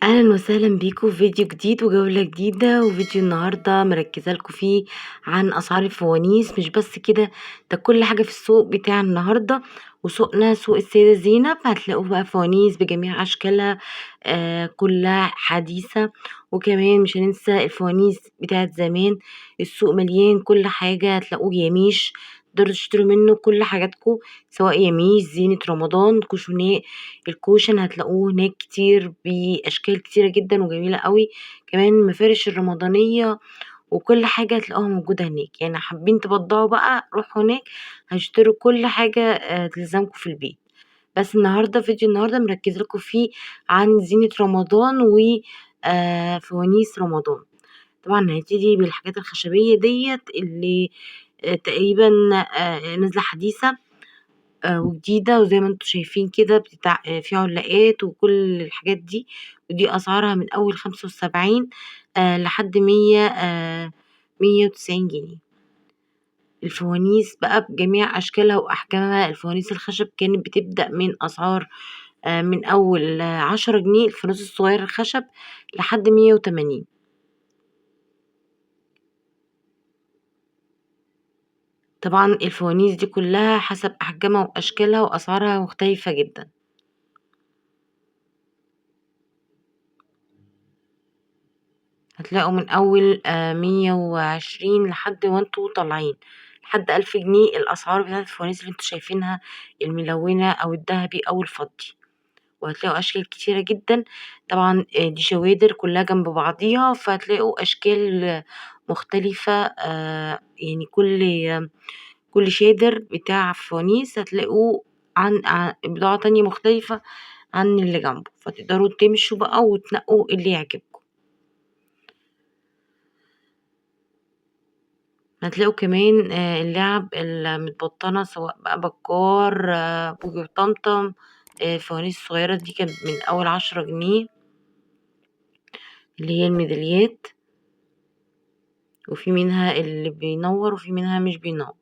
أهلًا وسهلًا بيكم في فيديو جديد وجولة جديدة، وفيديو النهارده مركّزة لكم فيه عن أسعار الفوانيس، مش بس كده، ده كل حاجة في السوق بتاع النهارده، وسوقنا سوق السيدة زينب هتلاقوا بقى فوانيس بجميع أشكالها كلها حديثة، وكمان مش هننسى الفوانيس بتاعة زمان، السوق مليان كل حاجة هتلاقوه ياميش تقدروا تشتروا منه كل حاجاتكم، سواء ياميش، زينة رمضان، كوشونات. الكوشن هتلاقوه هناك كتير بأشكال كتيرة جدًا وجميلة أوي، كمان المفارش الرمضانية وكل حاجة هتلاقوها موجودة هناك، يعني حابين تبضعوا بقى روحوا هناك هتشتروا كل حاجة تلزمكم في البيت. بس النهارده فيديو النهارده مركزة لكم فيه عن زينة رمضان و فوانيس رمضان. طبعًا هنبتدي بالحاجات الخشبية ديّة اللي تقريبًا نازلة حديثة وجديدة، وزي ما أنتم شايفين كده في علاقات وكل الحاجات دي، ودي أسعارها من أول 75 لحد 190 جنيه. الفوانيس بقى بجميع أشكالها وأحجامها، الفوانيس الخشب كانت بتبدأ من أسعار من أول 10 جنيه الفانوس الصغير الخشب لحد 180. طبعًا الفوانيس دي كلها حسب أحجامها وأشكالها وأسعارها مختلفة جدًا. هتلاقوا من أول 120 لحد وأنتم طالعين، لحد 1000 جنيه الأسعار بتاعة الفوانيس اللي أنتم شايفينها الملونة أو الدهبي أو الفضي، وهتلاقوا أشكال كتيرة جدًا، طبعًا دي شوادر كلها جنب بعضيها، فهتلاقوا أشكال مختلفة يعني كل شادر بتاع فوانيس هتلاقوه عن بضاعة تانية مختلفة عن اللي جنبه، فتقدروا تمشوا بقى وتنقوا اللي يعجبكم. هتلاقوا كمان اللعب المتبطنة سواء بقى بكار، بوجي وطمطم، الفوانيس الصغيرة دي كانت من أول 10 جنيه اللي هي الميداليات، وفي منها اللي بينور وفي منها مش بينور.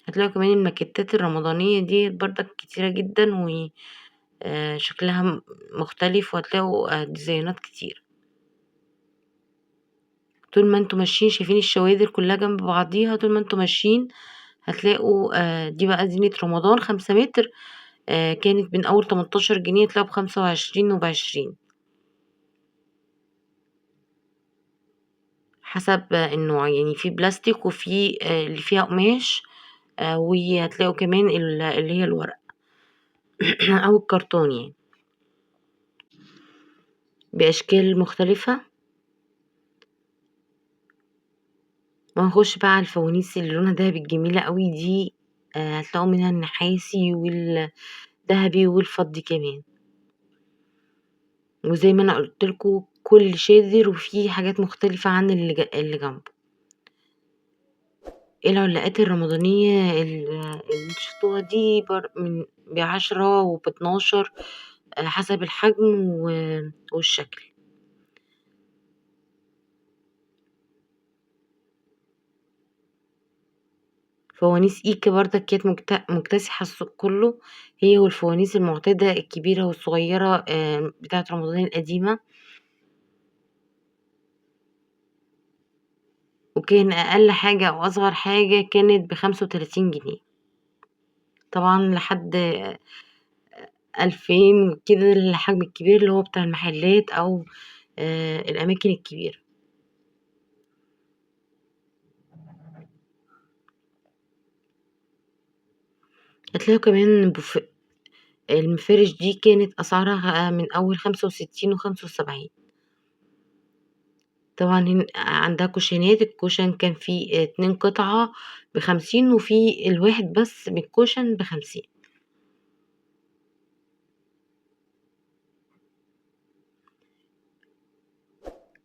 هتلاقوا كمان الماكيتات الرمضانية دي برضك كتيرة جدا وشكلها مختلف، وهتلاقوا ديزاينات كتير. طول ما انتوا ماشيين شايفين الشوادر كلها جنب بعضيها، طول ما انتوا ماشيين هتلاقوا دي بقى زينة رمضان 5 متر، كانت من أول 18 جنيه تلاقوا ب25 وب20 حسب النوع، يعني في بلاستيك وفي اللي فيها قماش، وهتلاقوا كمان اللي هي الورق أو الكرتون يعني بأشكال مختلفة. وهنخش بقى على الفوانيس اللي لونها دهبي الجميلة قوي دي، هتلاقوا منها النحاسي والذهبي والفضي كمان، وزي ما أنا قُلت لكم كل شادر وفيه حاجات مختلفة عن اللي جنبه. العلاقات الرمضانية اللي أنتم شفتوها دي من ب10 وب12 حسب الحجم والشكل. فوانيس إيكا برضك كانت مكتسحة السوق كله، هي والفوانيس المعتادة الكبيرة والصغيرة بتاعة رمضان القديمة. وكان أقل حاجة أو أصغر حاجة كانت ب35 جنيه، طبعًا لحد 2000 وكده الحجم الكبير اللي هو بتاع المحلات أو الأماكن الكبيرة. هتلاقوا كمان المفارش دي كانت أسعارها من أول 65 و75. طبعًا عندها كوشنات، الكوشن كان فيه 2 قطعة ب50 وفي الواحد بس من الكوشن ب50.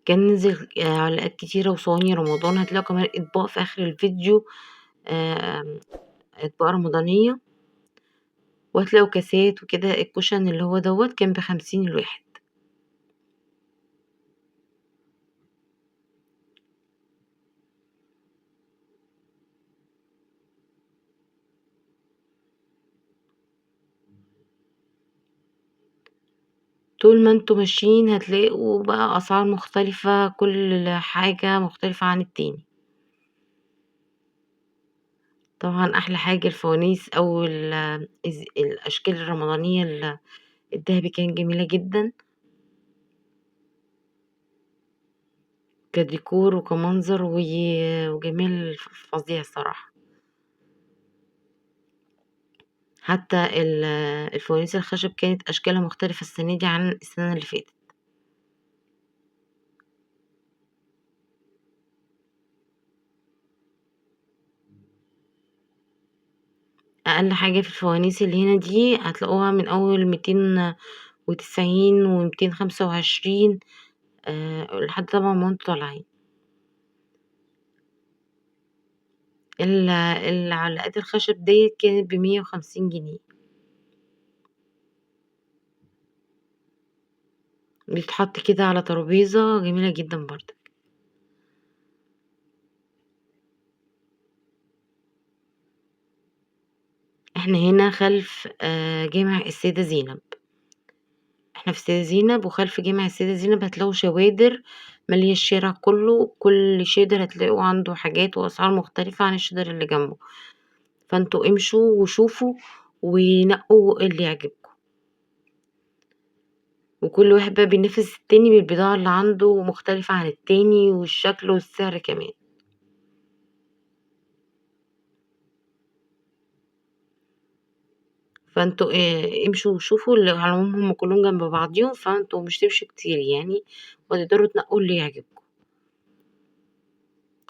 كان نزل علاقات كتيرة وصواني رمضان، هتلاقوا كمان أطباق في آخر الفيديو، آمم أطباق رمضانية، وهتلاقوا كاسات وكده، الكُشَن اللي هو دوّة كان ب50 الواحد. طول ما انتوا ماشيين هتلاقوا بقى أسعار مختلفة، كل حاجة مختلفة عن التاني. طبعًا أحلى حاجة الفوانيس أو الأشكال الرمضانية الدهبي كانت جميلة جدًا كديكور وكمنظر وجمال فظيع الصراحة. حتى الفوانيس الخشب كانت أشكالها مختلفة السنة دي عن السنة اللي فاتت. أقل حاجة في الفوانيس اللي هنا دي هتلاقوها من أول 290 و225 لحد طبعًا ما انتم طالعين. العلاقات الخشب ديّة كانت ب150 جنيه. بتتحط كده على ترابيزة جميلة جدًا برضه. إحنا هنا خلف جامع السيدة زينب. إحنا في السيدة زينب وخلف جامع السيدة زينب هتلاقوا شوادر مالية الشارع كله، كل شادر هتلاقوا عنده حاجات وأسعار مختلفة عن الشادر اللي جنبه، فانتوا امشوا وشوفوا ونقوا اللي يعجبكم، وكل واحد بقى بينافس التاني بالبضاعة اللي عنده مختلفة عن التاني والشكل والسعر كمان. فانتوا امشوا وشوفوا على العموم هم كلهم جنب بعضيهم، فانتوا مش تمشوا كتير يعني وتقدروا تنقوا اللي يعجبكم.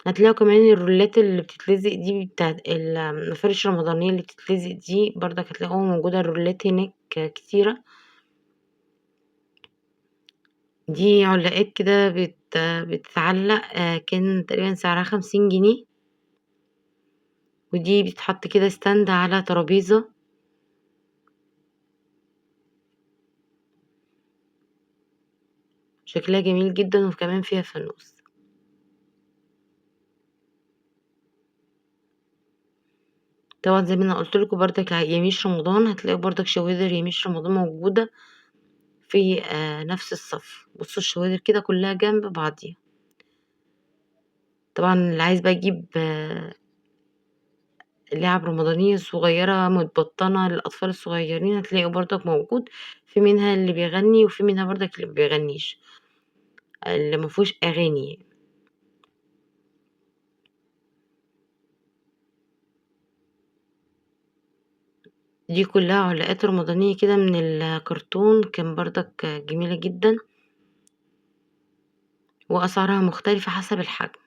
هتلاقوا كمان الرولات اللي بتتلزق دي بتاعة المفارش الرمضانية اللي بتتلزق دي برضك هتلاقوها موجودة الرولات هناك كتيرة. دي علاقات كده بتتعلق كان تقريبا سعرها 50 جنيه، ودي بتتحط كده ستاند على ترابيزة. شكلها جميل جدا وكمان فيها فانوس. طبعا زي ما انا قلتلكوا برضك يميش رمضان هتلاقوا برضك شوادر يميش رمضان موجودة في نفس الصف. بصوا الشوادر كده كلها جنب بعضيها. طبعا اللي عايز بقى يجيب لعب رمضانية صغيرة متبطنة للأطفال الصغيرين هتلاقوا برضك موجود، في منها اللي بيغني وفي منها برضك اللي مبيغنيش، اللي مفهوش أغاني يعني. دي كلها علاقات رمضانية كده من الكرتون كان برضك جميلة جدا وأسعارها مختلفة حسب الحجم.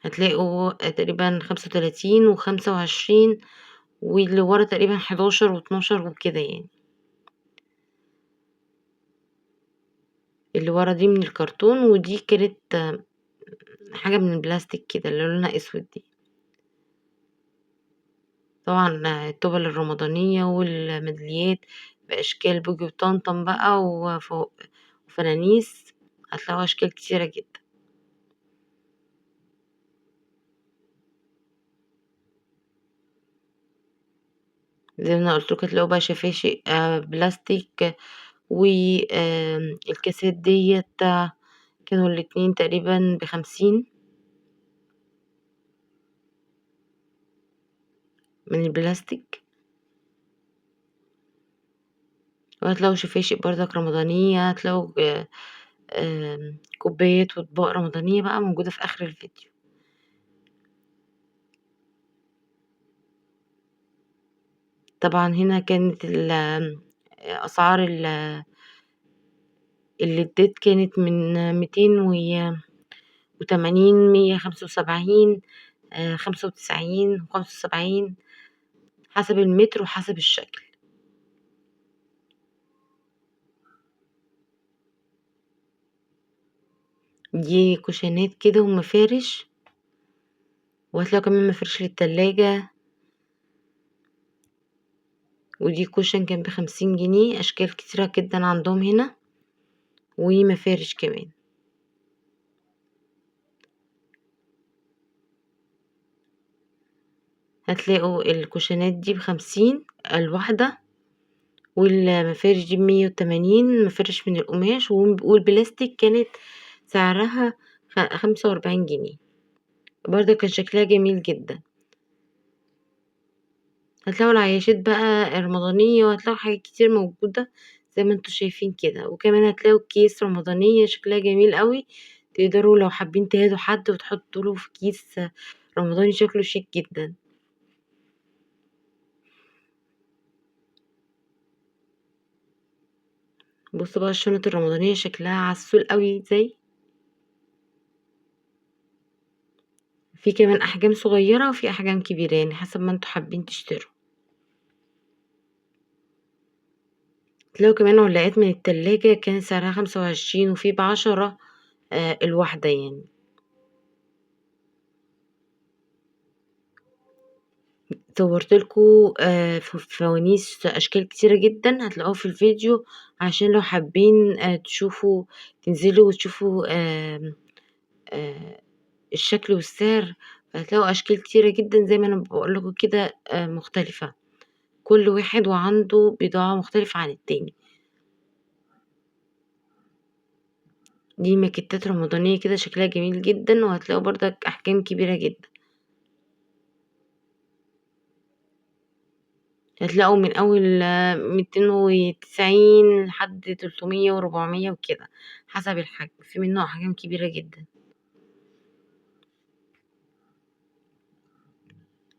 هتلاقوا تقريبا 35 و25 واللي ورا تقريبا 11 و12 وكده يعني. اللي ورا دي من الكرتون ودي كانت حاجة من البلاستيك كده اللي لونها اسود دي. طبعا التوبل الرمضانية والميداليات بأشكال بوجي وطمطم بقى وفنانيس هتلاقوا أشكال كتيرة جدا. زي ما انا قلتلكوا هتلاقوا بقى شفاشق بلاستيك والكاسات ديت كانوا الاتنين تقريبا ب50 من البلاستيك. وهتلاقوا شفاشق برضك رمضانية هتلاقوا كوبايات واطباق رمضانية بقى موجودة في آخر الفيديو. طبعا هنا كانت أسعار الليدات كانت من 280 175 95 و75 حسب المتر وحسب الشكل. دي كوشنات كده ومفارش وهتلاقوا كمان مفارش للتلاجة. ودي كوشن كان ب50 جنيه. أشكال كتيرة جدا عندهم هنا ومفارش كمان. هتلاقوا الكوشنات دي ب50 الواحدة، والمفارش دي ب180، مفارش من القماش، والبلاستيك كانت سعرها 45 جنيه. برضه كان شكلها جميل جدا. هتلاقوا العياشات بقى رمضانية، وهتلاقوا حاجات كتير موجودة زي ما انتوا شايفين كده. وكمان هتلاقوا كيس رمضانية شكلها جميل قوي، تقدروا لو حابين تهادوا حد وتحطوا له في كيس رمضاني شكله شيك جدا. بصوا بقى الشنط الرمضانية شكلها عسول قوي ازاي. في كمان احجام صغيرة وفي احجام كبيرة، يعني حسب ما انتوا حابين تشتروا. تلاقوا كمان ولاعات من التلاجة كان سعرها 25، وفي ب10 الواحدة يعني. صورت لكم فوانيس اشكال كتيرة جدا، هتلاقوها في الفيديو عشان لو حابين تشوفوا، تنزلوا وتشوفوا آه، الشكل والسعر. هتلاقوا اشكال كتيرة جدا زي ما انا بقول لكم كده، مختلفة، كل واحد وعنده بضاعة مختلفة عن التاني. دي ماكيتات رمضانية كده شكلها جميل جدا، وهتلاقوا برضك احجام كبيرة جدا. هتلاقوا من اول 290 لحد 300 و400 وكده، حسب الحجم، في منه احجام كبيرة جدا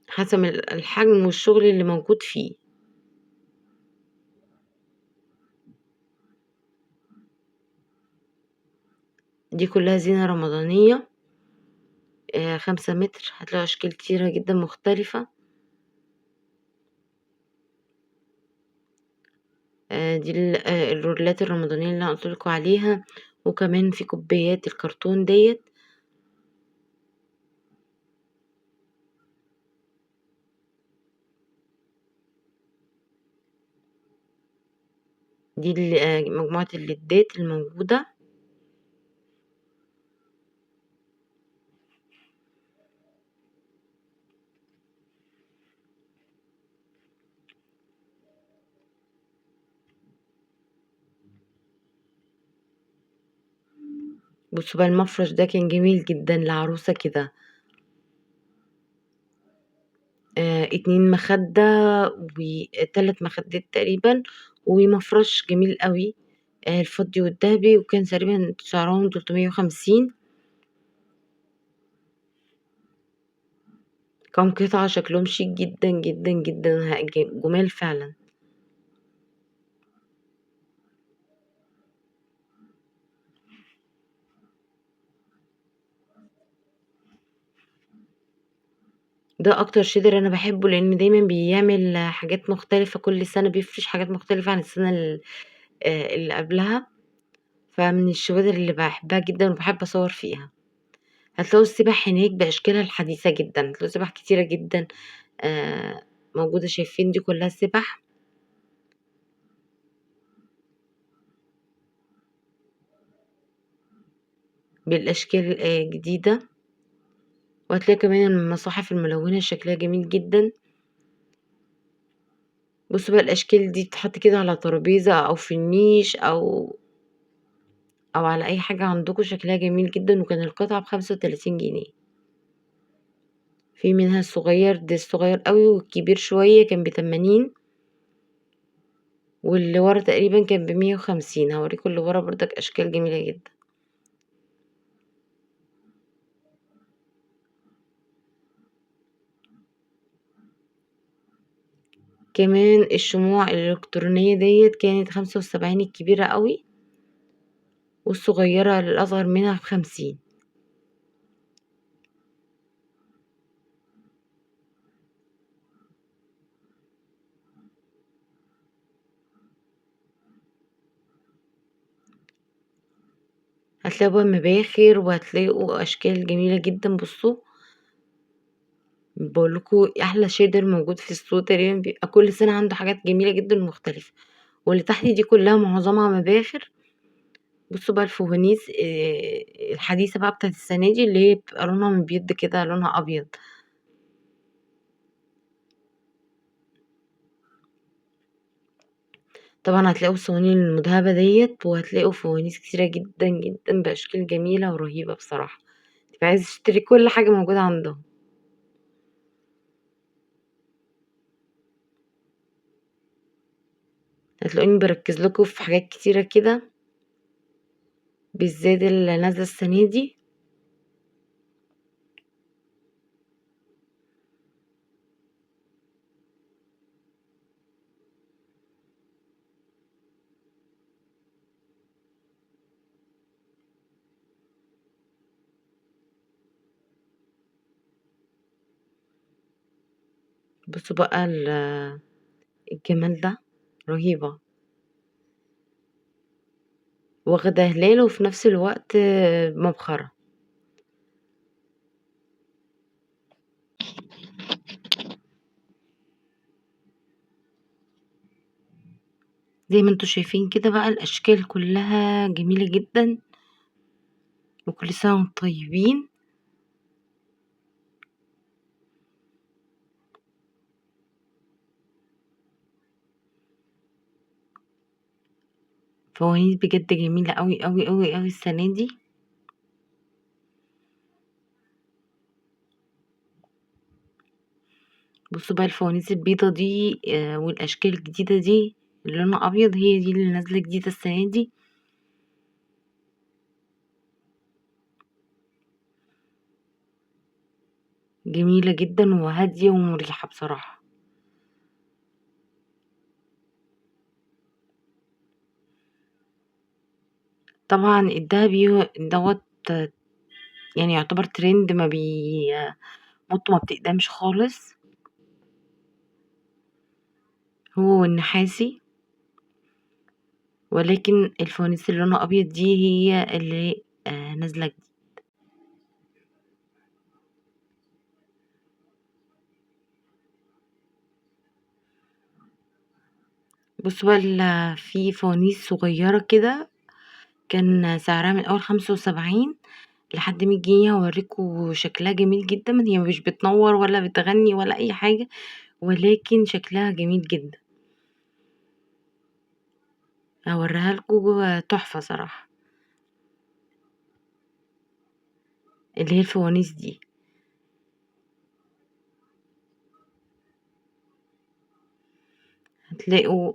حسب الحجم والشغل اللي موجود فيه. دي كلها زينة رمضانية، 5 متر. هتلاقوا اشكال كتيرة جدا مختلفة. دي الرولات الرمضانية اللي انا قلتلكوا عليها. وكمان في كوبايات الكرتون ديت. دي مجموعة الليدات الموجودة. بصوا بقى المفرش ده كان جميل جدا لعروسة كده. 2 مخدة و3 مخدات تقريبا، ومفرش جميل قوي، الفضي والذهبي، وكان تقريبا سعرهم 350. كام قطعة شكلهم شيك جدا جدا جدا، جمال فعلا. ده اكتر شيدر انا بحبه، لان دايما بيعمل حاجات مختلفة، كل سنة بيفرش حاجات مختلفة عن السنة اللي قبلها. فمن الشوادر اللي بحبها جدا وبحب اصور فيها. هتلاقوا السبح هناك باشكالها الحديثة جدا، هتلاقوا سبح كتيرة جدا آه، موجودة. شايفين دي كلها سبح بالاشكال جديدة. وهتلاقي كمان المصاحف الملونة شكلها جميل جدا. بصوا بقى الاشكال دي بتتحط كده على ترابيزة او في النيش او على اي حاجة عندكم، شكلها جميل جدا. وكان القطعة ب35 جنيه. في منها الصغير، ده الصغير قوي، والكبير شوية كان ب80، واللي ورا تقريبا كان ب150. هوريكم اللي ورا برضك اشكال جميلة جدا. كمان الشموع الالكترونية ديت كانت 75، الكبيرة قوي، والصغيرة الاصغر منها ب50. هتلاقوا بقى مباخر، وهتلاقوا اشكال جميلة جدا. بصوا بقولكوا احلى شيدر موجود في السوق تقريبا، بيبقى كل سنة عنده حاجات جميلة جدا ومختلفة. واللي تحت دي كلها معظمها مباخر. بصوا بقى الفوانيس الحديثة بقى بتاعت السنة دي، اللي هي بتبقى لونها من بيض كده، لونها ابيض. طبعًا هتلاقوا الصواني المُدهبة ديّة، وهتلاقوا فوانيس كتيرة جدًا، جدًا بأشكال جميلة ورهيبة بصراحة، تبقى عايزة تشتري كل حاجة موجودة عندهم. هتلاقوني باركّز لكم في حاجات كتيرة كده، بالذات اللي نازلة السنة دي. بُصّوا بقى الجمال ده، رهيبة، واخدة هلال وفي نفس الوقت مبخرة. زي ما أنتم شايفين كده بقى الأشكال كلّها جميلة جدًا، وكل سنة وأنتم طيبين. فوانيس بجد جميلة أوي، أوي، أوي، أوي السنة دي. بُصّوا بقى الفوانيس البيضا دي والأشكال الجديدة دي اللي لونها أبيض، هي دي اللي نازلة جديدة السنة دي. جميلة جدًا وهادية ومريحة بصراحة. طبعًا الدهبي دوّة يعني يعتبر trend ما مُطّه ما بتقدمش خالص، هو والنحاسي. ولكن الفوانيس اللي لونها أبيض دي هي اللي نازلة جديد. بُصّوا بقى في فوانيس صغيّرة كده كان سعرها من أول 75 لحد 100 جنيه، هاورّيكم شكلها جميل جدًا، هي مش بتنوّر ولا بتغني ولا أي حاجة، ولكن شكلها جميل جدًا. هاورّيها لكم تحفة صراحة، اللي هي الفوانيس دي. هتلاقوا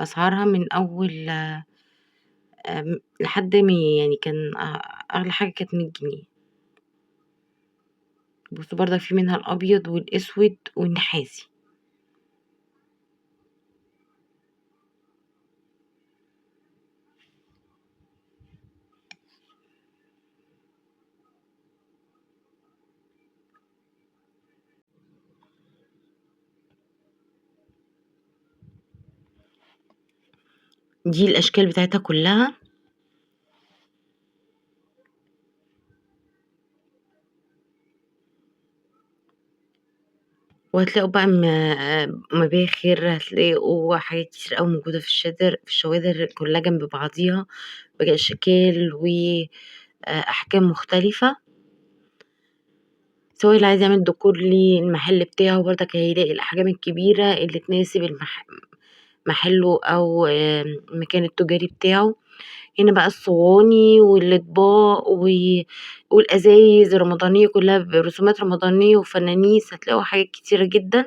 أسعارها من أول لحد يعني كان أغلى حاجة كانت 100 جنيه. بُصّوا برضك في منها الأبيض والأسود والنحاسي. دي الأشكال بتاعتها كلّها. وهتلاقوا بقى مباخر، هتلاقوا حاجات كتير أوي موجودة في الشوادر كلّها جنب بعضيها بأشكال أحجام مختلفة. سواء اللي عايز يعمل ديكور للمحل بتاعه برضك هيلاقي الأحجام الكبيرة اللي تناسب محله أو المكان التجاري بتاعه. هنا بقى الصواني والأطباق والأزايز الرمضانية كلّها برسومات رمضانية وفنانيس، هتلاقوا حاجات كتيرة جدًا.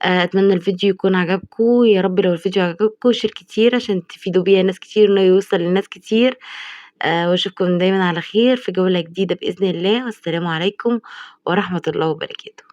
أتمنى الفيديو يكون عجبكم، يا رب لو الفيديو عجبكم share كتير عشان تفيدوا بيّا ناس كتير وإنه يوصل لناس كتير. وأشوفكم دايمًا على خير في جولة جديدة بإذن الله، والسلام عليكم ورحمة الله وبركاته.